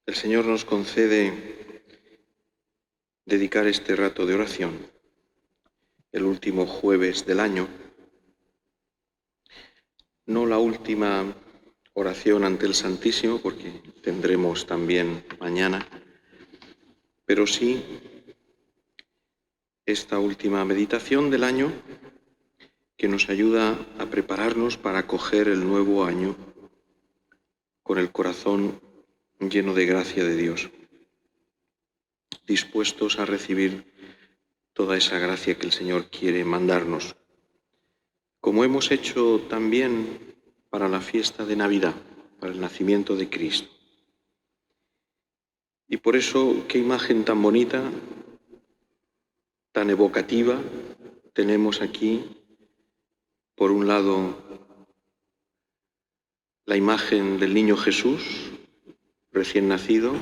El Señor nos concede dedicar este rato de oración, el último jueves del año, no la última oración ante el Santísimo, porque tendremos también mañana, pero sí esta última meditación del año que nos ayuda a prepararnos para acoger el nuevo año con el corazón lleno de gracia de Dios, dispuestos a recibir toda esa gracia que el Señor quiere mandarnos, como hemos hecho también para la fiesta de Navidad, para el nacimiento de Cristo. Y por eso, qué imagen tan bonita, tan evocativa, tenemos aquí, por un lado, la imagen del niño Jesús, recién nacido,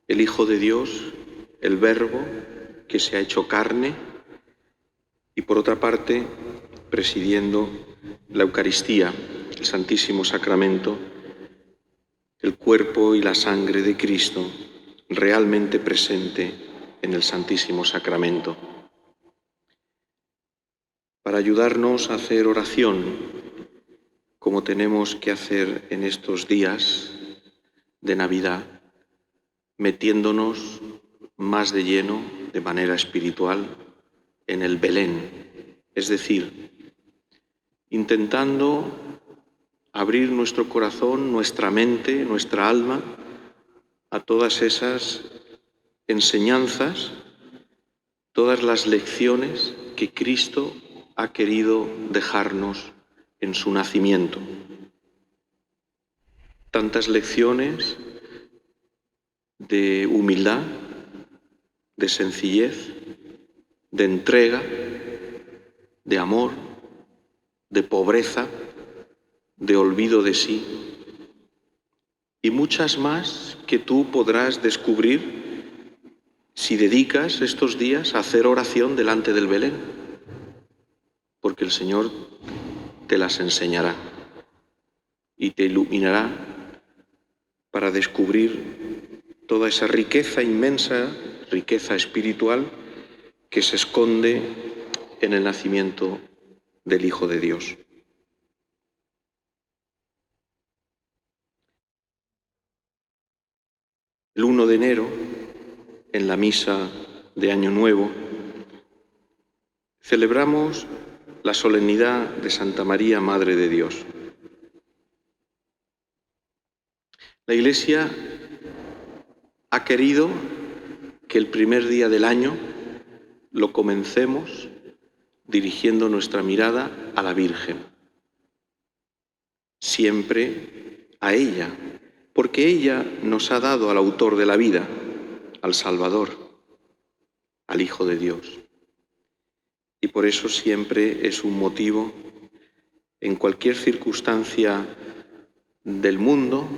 el Hijo de Dios, el Verbo que se ha hecho carne, y por otra parte, presidiendo la Eucaristía, el Santísimo Sacramento, el cuerpo y la sangre de Cristo realmente presente en el Santísimo Sacramento. Para ayudarnos a hacer oración, como tenemos que hacer en estos días de Navidad, metiéndonos más de lleno, de manera espiritual, en el Belén, es decir, intentando abrir nuestro corazón, nuestra mente, nuestra alma a todas esas enseñanzas, todas las lecciones que Cristo ha querido dejarnos en su nacimiento. Tantas lecciones de humildad, de sencillez, de entrega, de amor, de pobreza, de olvido de sí, y muchas más que tú podrás descubrir si dedicas estos días a hacer oración delante del Belén, porque el Señor te las enseñará y te iluminará para descubrir toda esa riqueza inmensa, riqueza espiritual que se esconde en el nacimiento del Hijo de Dios. El 1 de enero, en la misa de Año Nuevo, celebramos la solemnidad de Santa María, Madre de Dios. La Iglesia ha querido que el primer día del año lo comencemos dirigiendo nuestra mirada a la Virgen, siempre a ella, porque ella nos ha dado al autor de la vida, al Salvador, al Hijo de Dios. Y por eso siempre es un motivo, en cualquier circunstancia del mundo,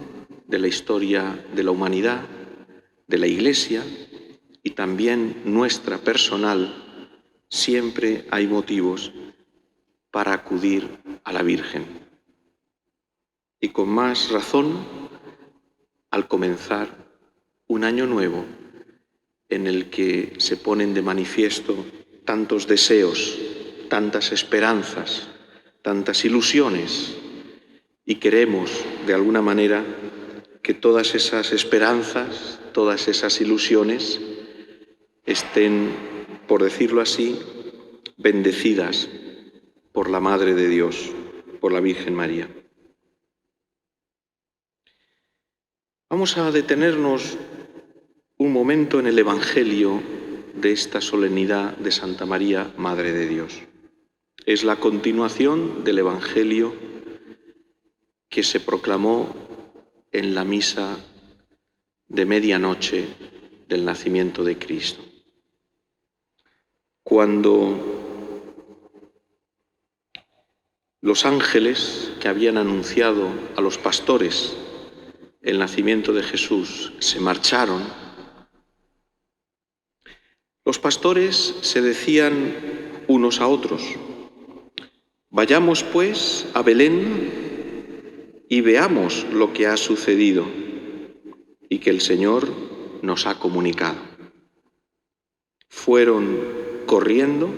de la historia de la humanidad, de la Iglesia y también nuestra personal, siempre hay motivos para acudir a la Virgen. Y con más razón al comenzar un año nuevo en el que se ponen de manifiesto tantos deseos, tantas esperanzas, tantas ilusiones, y queremos, de alguna manera, que todas esas esperanzas, todas esas ilusiones estén, por decirlo así, bendecidas por la Madre de Dios, por la Virgen María. Vamos a detenernos un momento en el Evangelio de esta solemnidad de Santa María, Madre de Dios. Es la continuación del Evangelio que se proclamó en la misa de medianoche del nacimiento de Cristo. Cuando los ángeles que habían anunciado a los pastores el nacimiento de Jesús se marcharon, los pastores se decían unos a otros: vayamos pues a Belén y veamos lo que ha sucedido, y que el Señor nos ha comunicado. Fueron corriendo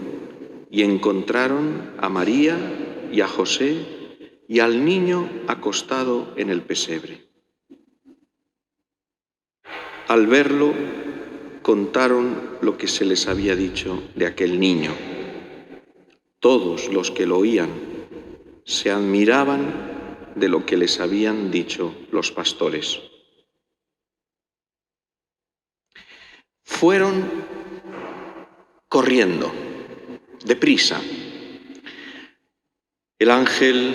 y encontraron a María y a José y al niño acostado en el pesebre. Al verlo, contaron lo que se les había dicho de aquel niño. Todos los que lo oían se admiraban de lo que les habían dicho los pastores. Fueron corriendo, deprisa. El ángel,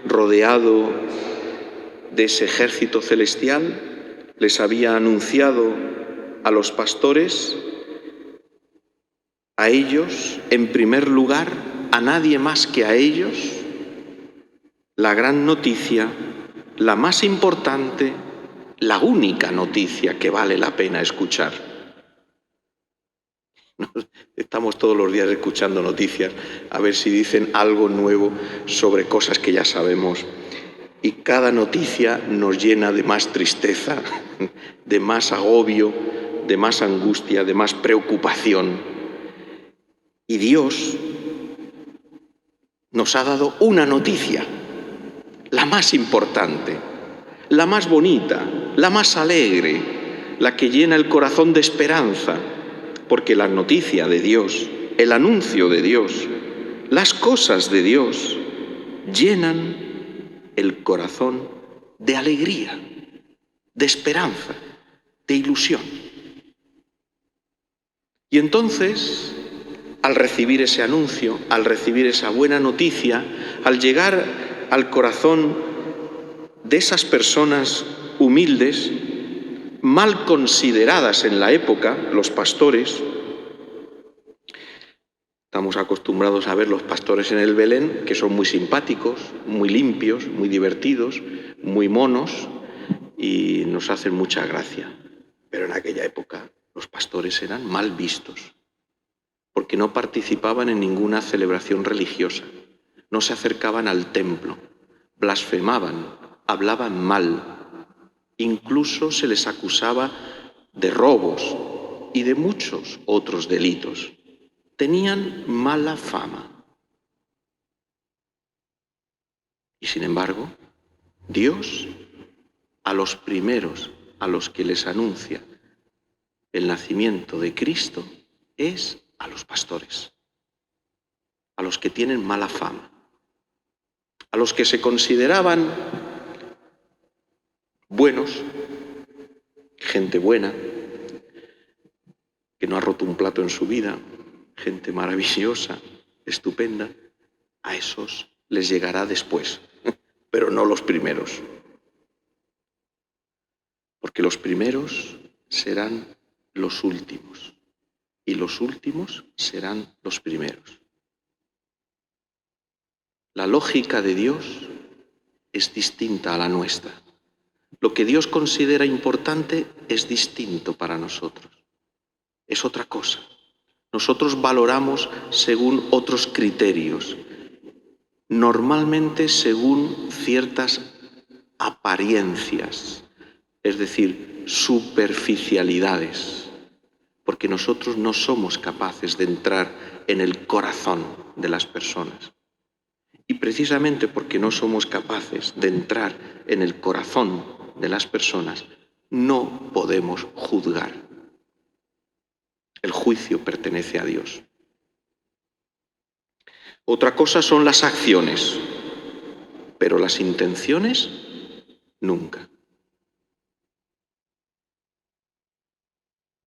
rodeado de ese ejército celestial, les había anunciado a los pastores, a ellos, en primer lugar, a nadie más que a ellos, la gran noticia, la más importante, la única noticia que vale la pena escuchar. Estamos todos los días escuchando noticias, a ver si dicen algo nuevo sobre cosas que ya sabemos. Y cada noticia nos llena de más tristeza, de más agobio, de más angustia, de más preocupación. Y Dios nos ha dado una noticia, la más importante, la más bonita, la más alegre, la que llena el corazón de esperanza, porque la noticia de Dios, el anuncio de Dios, las cosas de Dios llenan el corazón de alegría, de esperanza, de ilusión. Y entonces, al recibir ese anuncio, al recibir esa buena noticia, al llegar al corazón de esas personas humildes, mal consideradas en la época, los pastores, estamos acostumbrados a ver los pastores en el Belén, que son muy simpáticos, muy limpios, muy divertidos, muy monos, y nos hacen mucha gracia. Pero en aquella época los pastores eran mal vistos, porque no participaban en ninguna celebración religiosa, no se acercaban al templo, blasfemaban, hablaban mal, incluso se les acusaba de robos y de muchos otros delitos. Tenían mala fama. Y sin embargo, Dios, a los primeros a los que les anuncia el nacimiento de Cristo, es a los pastores, a los que tienen mala fama, a los que se consideraban buenos, gente buena, que no ha roto un plato en su vida, gente maravillosa, estupenda. A esos les llegará después, pero no los primeros. Porque los primeros serán los últimos y los últimos serán los primeros. La lógica de Dios es distinta a la nuestra. Lo que Dios considera importante es distinto para nosotros. Es otra cosa. Nosotros valoramos según otros criterios, normalmente según ciertas apariencias, es decir, superficialidades, porque nosotros no somos capaces de entrar en el corazón de las personas. Y precisamente porque no somos capaces de entrar en el corazón de las personas, no podemos juzgar. El juicio pertenece a Dios. Otra cosa son las acciones, pero las intenciones nunca.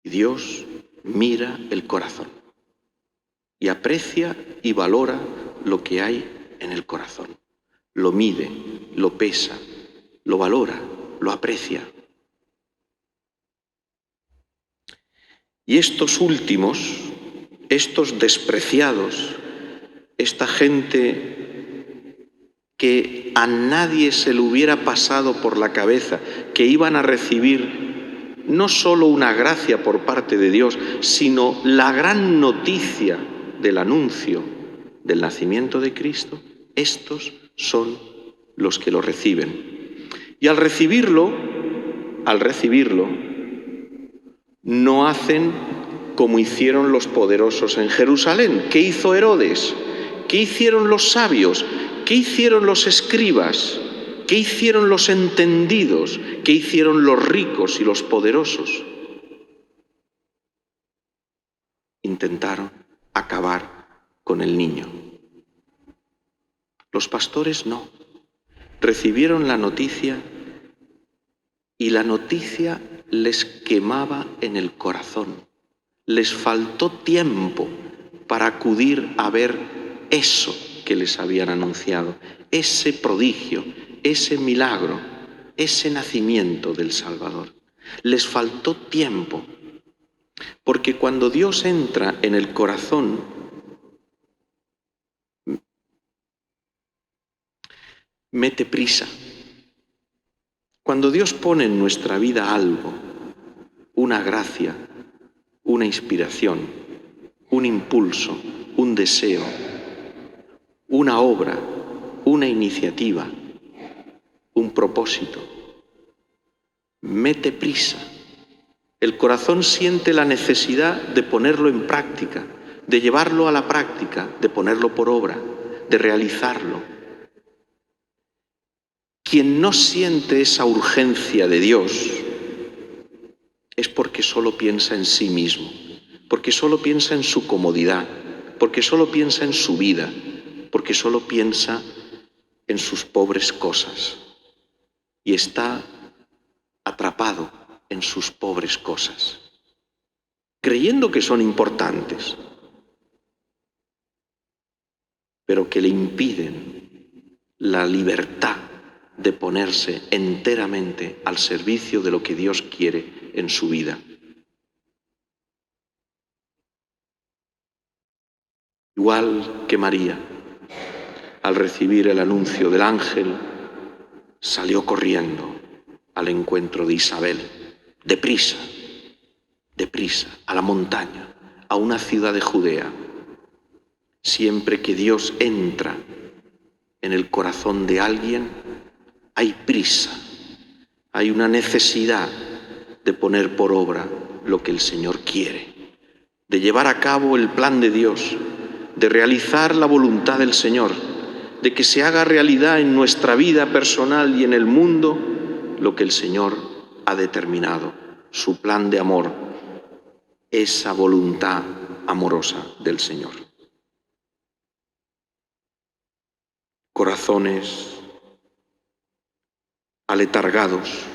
Y Dios mira el corazón y aprecia y valora lo que hay en el corazón. Lo mide, lo pesa, lo valora, lo aprecia. Y estos últimos, estos despreciados, esta gente que a nadie se le hubiera pasado por la cabeza que iban a recibir no solo una gracia por parte de Dios, sino la gran noticia del anuncio del nacimiento de Cristo, estos son los que lo reciben. Y al recibirlo, al recibirlo, no hacen como hicieron los poderosos en Jerusalén. ¿Qué hizo Herodes? ¿Qué hicieron los sabios? ¿Qué hicieron los escribas? ¿Qué hicieron los entendidos? ¿Qué hicieron los ricos y los poderosos? Intentaron acabar con el niño. Los pastores no. Recibieron la noticia y la noticia les quemaba en el corazón. Les faltó tiempo para acudir a ver eso que les habían anunciado, ese prodigio, ese milagro, ese nacimiento del Salvador. Les faltó tiempo, porque cuando Dios entra en el corazón, mete prisa. Cuando Dios pone en nuestra vida algo, una gracia, una inspiración, un impulso, un deseo, una obra, una iniciativa, un propósito, mete prisa. El corazón siente la necesidad de ponerlo en práctica, de llevarlo a la práctica, de ponerlo por obra, de realizarlo. Quien no siente esa urgencia de Dios es porque solo piensa en sí mismo, porque solo piensa en su comodidad, porque solo piensa en su vida, porque solo piensa en sus pobres cosas y está atrapado en sus pobres cosas, creyendo que son importantes, pero que le impiden la libertad de ponerse enteramente al servicio de lo que Dios quiere en su vida. Igual que María, al recibir el anuncio del ángel, salió corriendo al encuentro de Isabel, deprisa, a la montaña, a una ciudad de Judea. Siempre que Dios entra en el corazón de alguien, hay prisa, hay una necesidad de poner por obra lo que el Señor quiere, de llevar a cabo el plan de Dios, de realizar la voluntad del Señor, de que se haga realidad en nuestra vida personal y en el mundo lo que el Señor ha determinado, su plan de amor, esa voluntad amorosa del Señor. Corazones aletargados,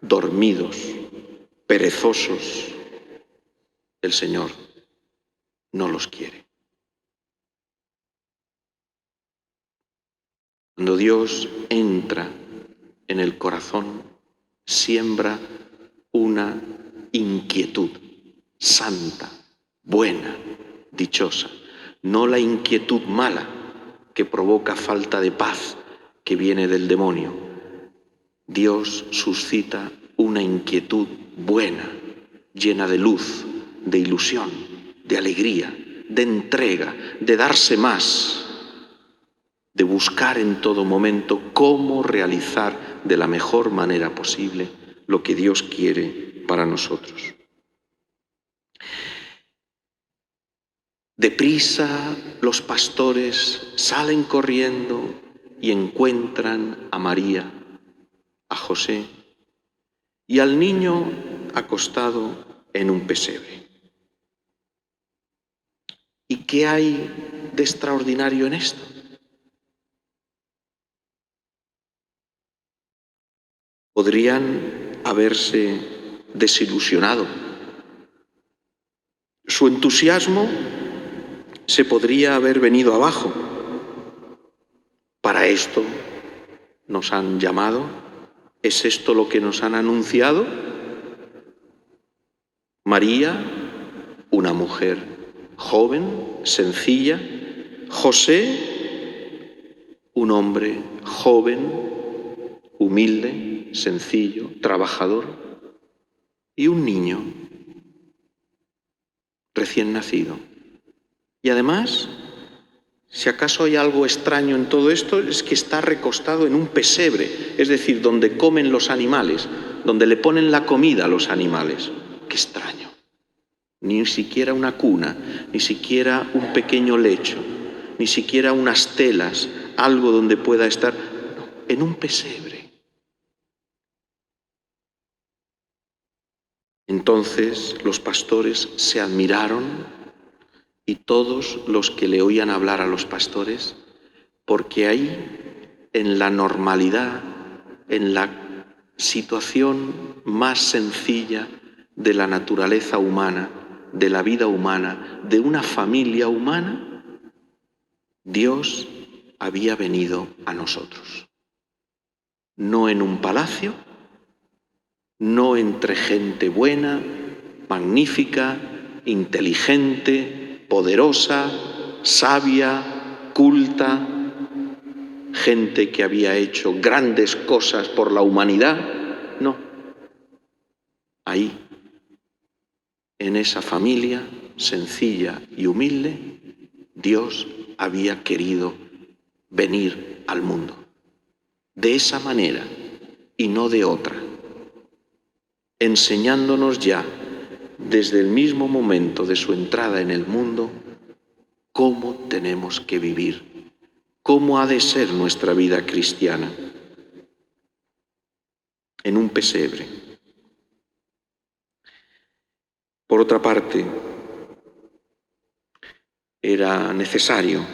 dormidos, perezosos, el Señor no los quiere. Cuando Dios entra en el corazón, siembra una inquietud santa, buena, dichosa, no la inquietud mala que provoca falta de paz que viene del demonio. Dios suscita una inquietud buena, llena de luz, de ilusión, de alegría, de entrega, de darse más, de buscar en todo momento cómo realizar de la mejor manera posible lo que Dios quiere para nosotros. Deprisa los pastores salen corriendo y encuentran a María, a José y al niño acostado en un pesebre. ¿Y qué hay de extraordinario en esto? Podrían haberse desilusionado. Su entusiasmo se podría haber venido abajo. Para esto nos han llamado. ¿Es esto lo que nos han anunciado? María, una mujer joven, sencilla. José, un hombre joven, humilde, sencillo, trabajador. Y un niño recién nacido. Y además, si acaso hay algo extraño en todo esto, es que está recostado en un pesebre, es decir, donde comen los animales, donde le ponen la comida a los animales. ¡Qué extraño! Ni siquiera una cuna, ni siquiera un pequeño lecho, ni siquiera unas telas, algo donde pueda estar. No, en un pesebre. Entonces los pastores se admiraron, y todos los que le oían hablar a los pastores, porque ahí, en la normalidad, en la situación más sencilla de la naturaleza humana, de la vida humana, de una familia humana, Dios había venido a nosotros. No en un palacio, no entre gente buena, magnífica, inteligente, poderosa, sabia, culta, gente que había hecho grandes cosas por la humanidad. No. Ahí, en esa familia sencilla y humilde, Dios había querido venir al mundo. De esa manera y no de otra. Enseñándonos ya, desde el mismo momento de su entrada en el mundo, cómo tenemos que vivir, cómo ha de ser nuestra vida cristiana. En un pesebre. Por otra parte, era necesario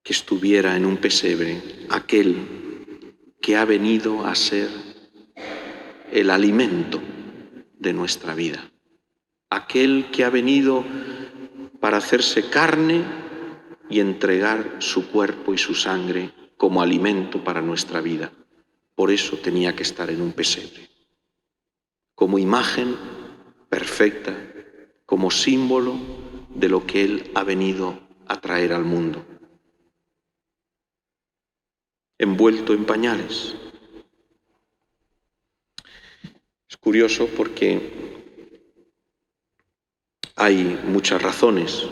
que estuviera en un pesebre aquel que ha venido a ser el alimento de nuestra vida, aquel que ha venido para hacerse carne y entregar su cuerpo y su sangre como alimento para nuestra vida. Por eso tenía que estar en un pesebre, como imagen perfecta, como símbolo de lo que Él ha venido a traer al mundo. Envuelto en pañales. Es curioso porque hay muchas razones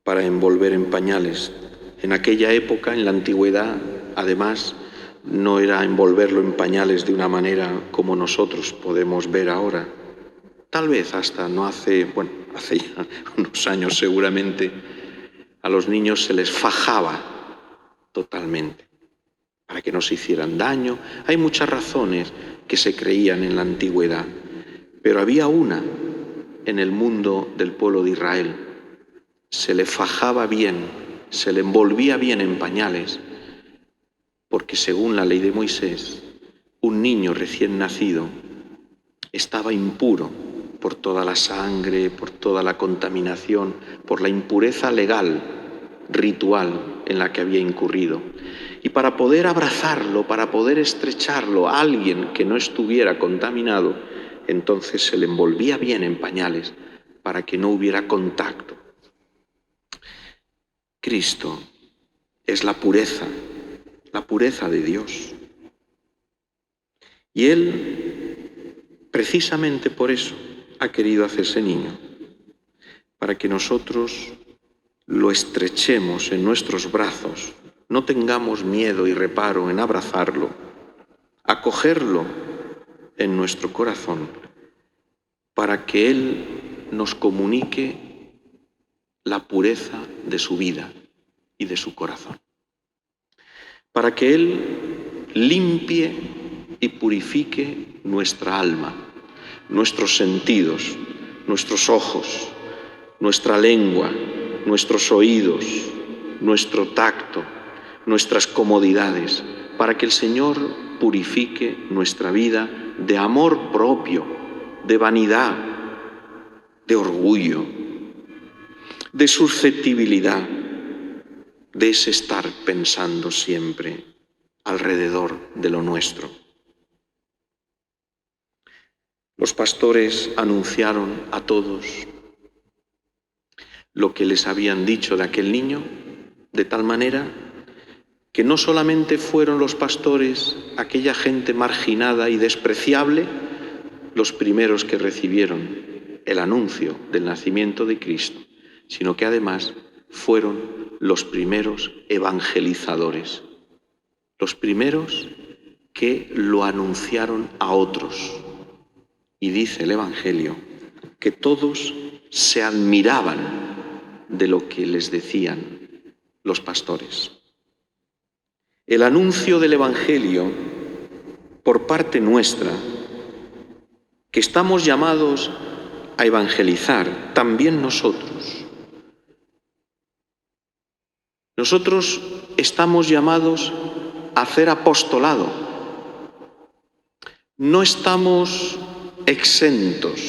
para envolver en pañales. En aquella época, en la antigüedad, además, no era envolverlo en pañales de una manera como nosotros podemos ver ahora. Tal vez hasta no hace ya unos años seguramente, a los niños se les fajaba totalmente, para que no se hicieran daño. Hay muchas razones que se creían en la antigüedad, pero había una en el mundo del pueblo de Israel. Se le fajaba bien, se le envolvía bien en pañales, porque según la ley de Moisés, un niño recién nacido estaba impuro por toda la sangre, por toda la contaminación, por la impureza legal, ritual en la que había incurrido. Y para poder abrazarlo, para poder estrecharlo a alguien que no estuviera contaminado, entonces se le envolvía bien en pañales para que no hubiera contacto. Cristo es la pureza de Dios. Y Él, precisamente por eso, ha querido hacerse niño, para que nosotros lo estrechemos en nuestros brazos, no tengamos miedo y reparo en abrazarlo, acogerlo en nuestro corazón, para que Él nos comunique la pureza de su vida y de su corazón, para que Él limpie y purifique nuestra alma, nuestros sentidos, nuestros ojos, nuestra lengua, nuestros oídos, nuestro tacto, nuestras comodidades, para que el Señor purifique nuestra vida de amor propio, de vanidad, de orgullo, de susceptibilidad, de ese estar pensando siempre alrededor de lo nuestro. Los pastores anunciaron a todos lo que les habían dicho de aquel niño, de tal manera que no solamente fueron los pastores, aquella gente marginada y despreciable, los primeros que recibieron el anuncio del nacimiento de Cristo, sino que además fueron los primeros evangelizadores. los primeros que lo anunciaron a otros. Y dice el Evangelio que todos se admiraban de lo que les decían los pastores. El anuncio del Evangelio por parte nuestra, que estamos llamados a evangelizar, también nosotros. Nosotros estamos llamados a hacer apostolado. No estamos exentos.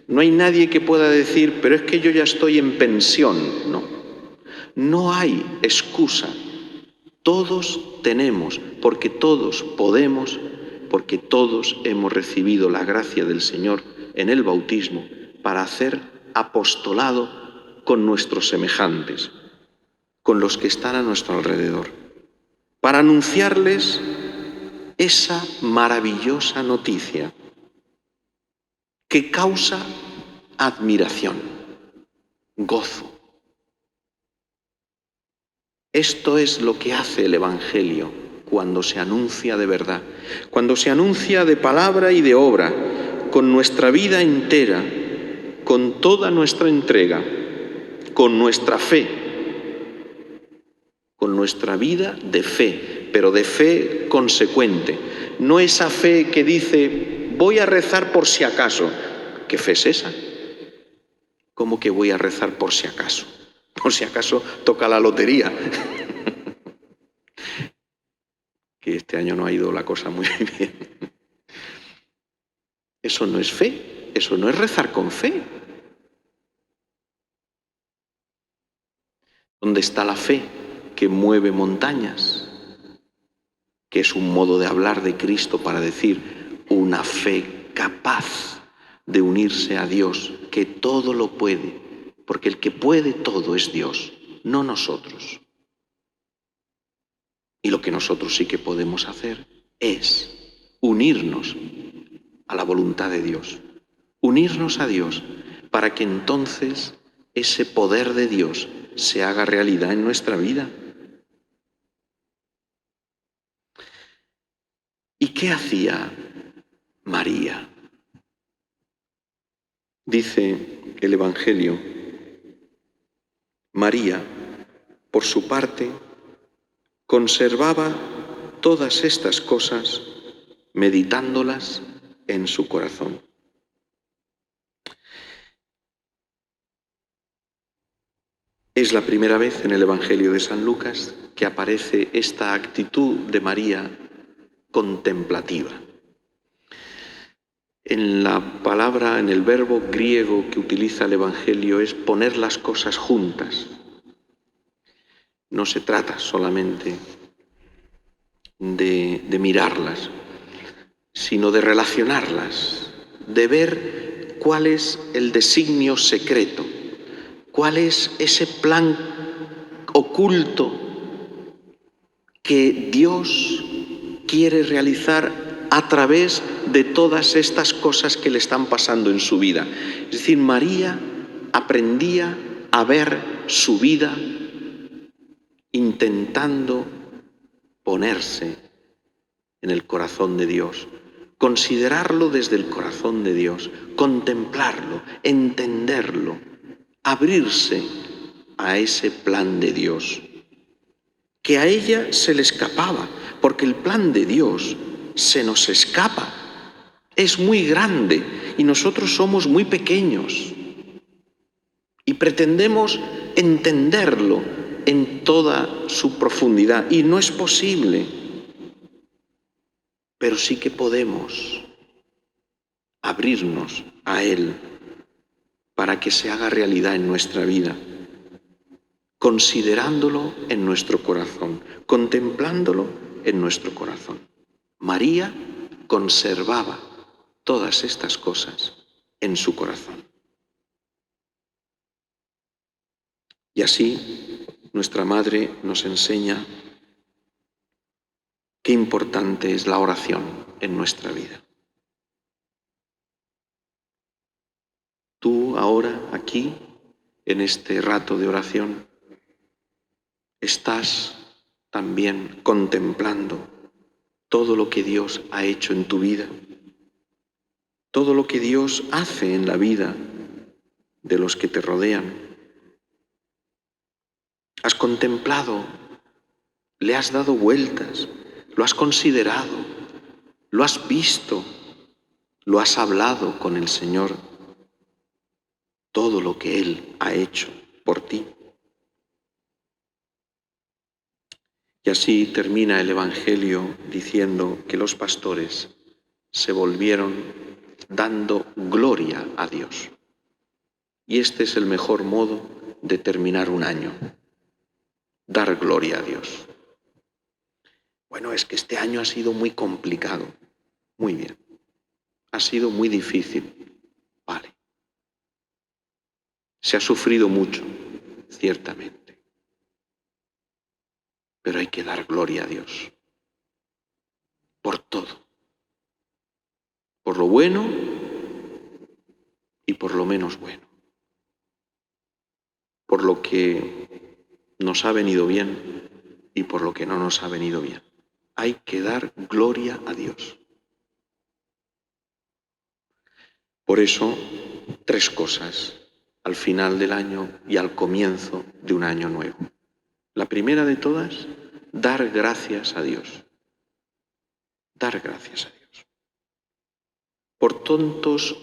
No hay nadie que pueda decir, pero es que yo ya estoy en pensión. No, no hay excusa. Todos tenemos, porque todos podemos, porque todos hemos recibido la gracia del Señor en el bautismo para hacer apostolado con nuestros semejantes, con los que están a nuestro alrededor, para anunciarles esa maravillosa noticia que causa admiración, gozo. Esto es lo que hace el Evangelio cuando se anuncia de verdad, cuando se anuncia de palabra y de obra, con nuestra vida entera, con toda nuestra entrega, con nuestra fe, con nuestra vida de fe, pero de fe consecuente. No esa fe que dice, voy a rezar por si acaso. ¿Qué fe es esa? ¿Cómo que voy a rezar por si acaso? Por si acaso toca la lotería. Que este año no ha ido la cosa muy bien. Eso no es fe, eso no es rezar con fe. ¿Dónde está la fe que mueve montañas? Que es un modo de hablar de Cristo para decir una fe capaz de unirse a Dios, que todo lo puede, porque el que puede todo es Dios, no nosotros. Y lo que nosotros sí que podemos hacer es unirnos a la voluntad de Dios, unirnos a Dios para que entonces ese poder de Dios se haga realidad en nuestra vida. ¿Y qué hacía María? Dice el Evangelio, María, por su parte, conservaba todas estas cosas, meditándolas en su corazón. Es la primera vez en el Evangelio de San Lucas que aparece esta actitud de María contemplativa. En la palabra, en el verbo griego que utiliza el Evangelio es poner las cosas juntas. No se trata solamente de mirarlas, sino de relacionarlas, de ver cuál es el designio secreto, cuál es ese plan oculto que Dios quiere realizar a través de todas estas cosas que le están pasando en su vida. Es decir, María aprendía a ver su vida intentando ponerse en el corazón de Dios, considerarlo desde el corazón de Dios, contemplarlo, entenderlo, abrirse a ese plan de Dios, que a ella se le escapaba, porque el plan de Dios se nos escapa, es muy grande y nosotros somos muy pequeños y pretendemos entenderlo en toda su profundidad y no es posible, pero sí que podemos abrirnos a Él para que se haga realidad en nuestra vida, considerándolo en nuestro corazón, contemplándolo en nuestro corazón. María conservaba todas estas cosas en su corazón. Y así nuestra Madre nos enseña qué importante es la oración en nuestra vida. Tú ahora, aquí, en este rato de oración, estás también contemplando todo lo que Dios ha hecho en tu vida, todo lo que Dios hace en la vida de los que te rodean. Has contemplado, le has dado vueltas, lo has considerado, lo has visto, lo has hablado con el Señor, todo lo que Él ha hecho por ti. Y así termina el Evangelio diciendo que los pastores se volvieron dando gloria a Dios. Y este es el mejor modo de terminar un año, dar gloria a Dios. Bueno, es que este año ha sido muy complicado. Muy bien. Ha sido muy difícil. Vale. Se ha sufrido mucho, ciertamente. Pero hay que dar gloria a Dios. Por todo. Por lo bueno y por lo menos bueno. Por lo que nos ha venido bien y por lo que no nos ha venido bien. Hay que dar gloria a Dios. Por eso, 3 cosas al final del año y al comienzo de un año nuevo. La primera de todas, dar gracias a Dios. Dar gracias a Dios. Por tantos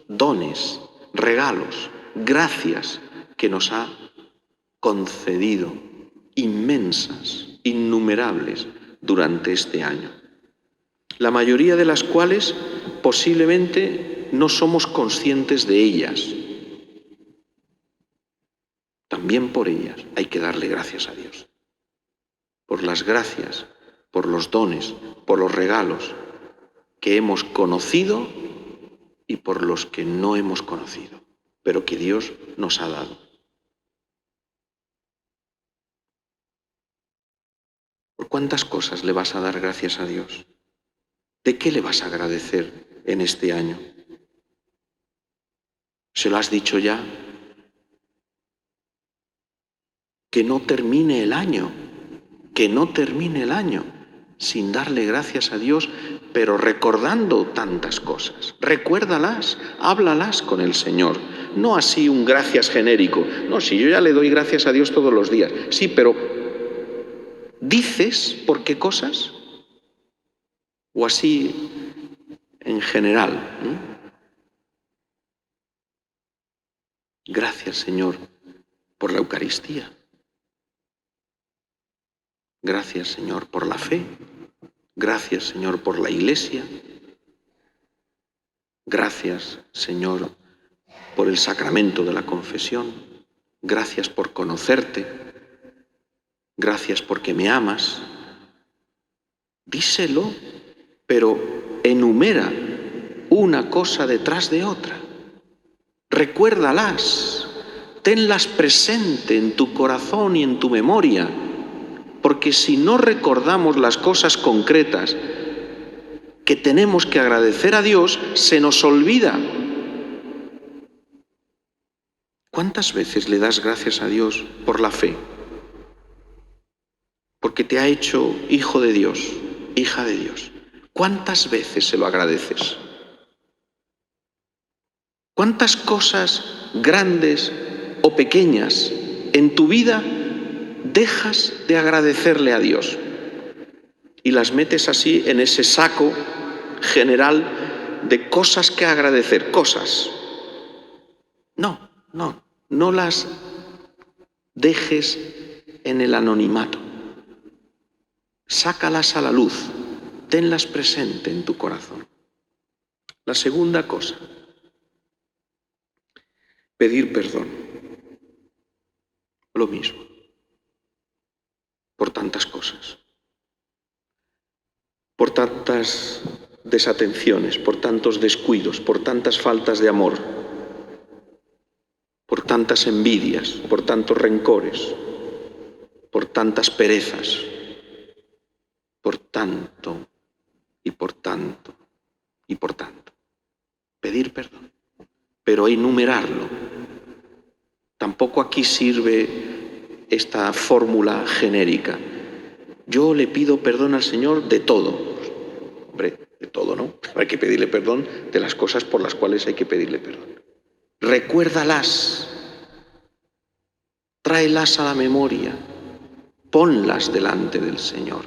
dones, regalos, gracias que nos ha concedido, inmensas, innumerables, durante este año. La mayoría de las cuales posiblemente no somos conscientes de ellas. También por ellas hay que darle gracias a Dios. Por las gracias, por los dones, por los regalos que hemos conocido y por los que no hemos conocido, pero que Dios nos ha dado. ¿Por cuántas cosas le vas a dar gracias a Dios? ¿De qué le vas a agradecer en este año? ¿Se lo has dicho ya? Que no termine el año sin darle gracias a Dios, pero recordando tantas cosas. Recuérdalas, háblalas con el Señor. No así un gracias genérico. No, si yo ya le doy gracias a Dios todos los días. Sí, pero ¿dices por qué cosas? O así en general, ¿no? Gracias, Señor, por la Eucaristía. Gracias, Señor, por la fe. Gracias, Señor, por la Iglesia. Gracias, Señor, por el sacramento de la confesión. Gracias por conocerte. Gracias porque me amas. Díselo, pero enumera una cosa detrás de otra. Recuérdalas, tenlas presente en tu corazón y en tu memoria, porque si no recordamos las cosas concretas que tenemos que agradecer a Dios, se nos olvida. ¿Cuántas veces le das gracias a Dios por la fe? Porque te ha hecho hijo de Dios, hija de Dios. ¿Cuántas veces se lo agradeces? ¿Cuántas cosas grandes o pequeñas en tu vida dejas de agradecerle a Dios? Y las metes así en ese saco general de cosas que agradecer, cosas. No las dejes en el anonimato. Sácalas a la luz, tenlas presente en tu corazón. La segunda cosa, pedir perdón. Lo mismo, por tantas cosas, por tantas desatenciones, por tantos descuidos, por tantas faltas de amor, por tantas envidias, por tantos rencores, por tantas perezas, por tanto y por tanto y por tanto. Pedir perdón, pero enumerarlo. Tampoco aquí sirve esta fórmula genérica. Yo le pido perdón al Señor de todo. Hombre, de todo, ¿no? Hay que pedirle perdón de las cosas por las cuales hay que pedirle perdón. Recuérdalas, tráelas a la memoria, ponlas delante del Señor.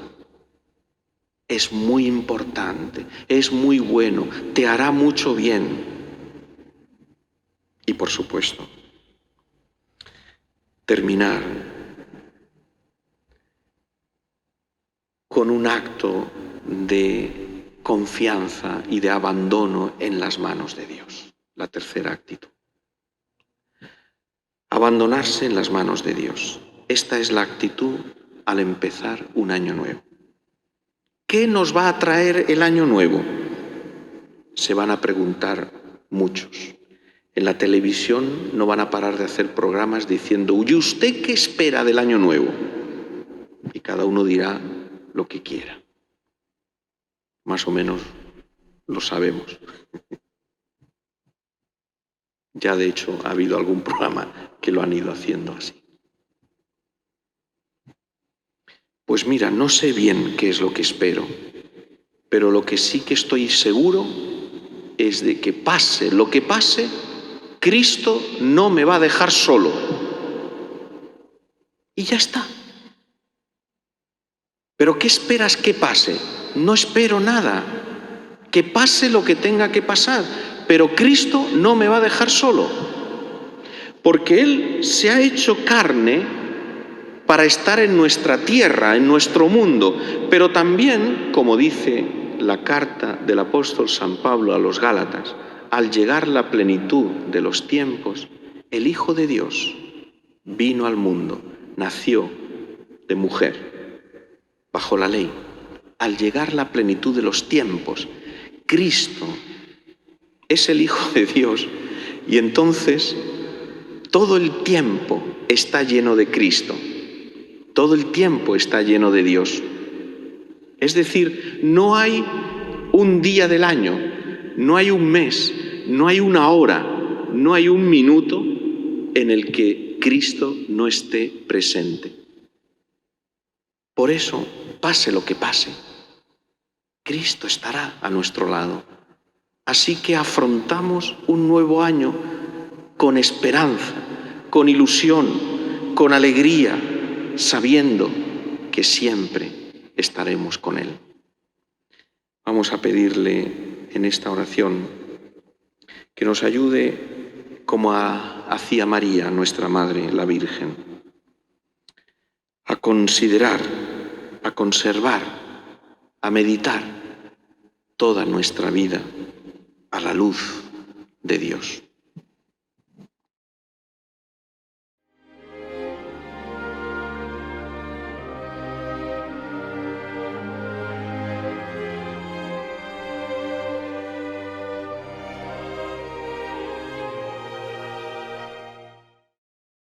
Es muy importante, es muy bueno, te hará mucho bien. Y por supuesto, terminar con un acto de confianza y de abandono en las manos de Dios. La tercera actitud. Abandonarse en las manos de Dios. Esta es la actitud al empezar un año nuevo. ¿Qué nos va a traer el año nuevo? Se van a preguntar muchos. En la televisión no van a parar de hacer programas diciendo, ¿y usted qué espera del año nuevo? Y cada uno dirá lo que quiera. Más o menos lo sabemos. Ya de hecho ha habido algún programa que lo han ido haciendo así. Pues mira, no sé bien qué es lo que espero, pero lo que sí que estoy seguro es de que pase lo que pase, Cristo no me va a dejar solo. Y ya está. ¿Pero qué esperas que pase? No espero nada. Que pase lo que tenga que pasar, pero Cristo no me va a dejar solo. Porque Él se ha hecho carne para estar en nuestra tierra, en nuestro mundo, pero también, como dice la carta del apóstol San Pablo a los Gálatas, al llegar la plenitud de los tiempos, el Hijo de Dios vino al mundo, nació de mujer, bajo la ley. Al llegar la plenitud de los tiempos, Cristo es el Hijo de Dios y entonces todo el tiempo está lleno de Cristo. Todo el tiempo está lleno de Dios. Es decir, no hay un día del año, no hay un mes, no hay una hora, no hay un minuto en el que Cristo no esté presente. Por eso, pase lo que pase, Cristo estará a nuestro lado. Así que afrontamos un nuevo año con esperanza, con ilusión, con alegría, sabiendo que siempre estaremos con Él. Vamos a pedirle en esta oración que nos ayude como hacía María, nuestra Madre, la Virgen, a considerar, a conservar, a meditar toda nuestra vida a la luz de Dios.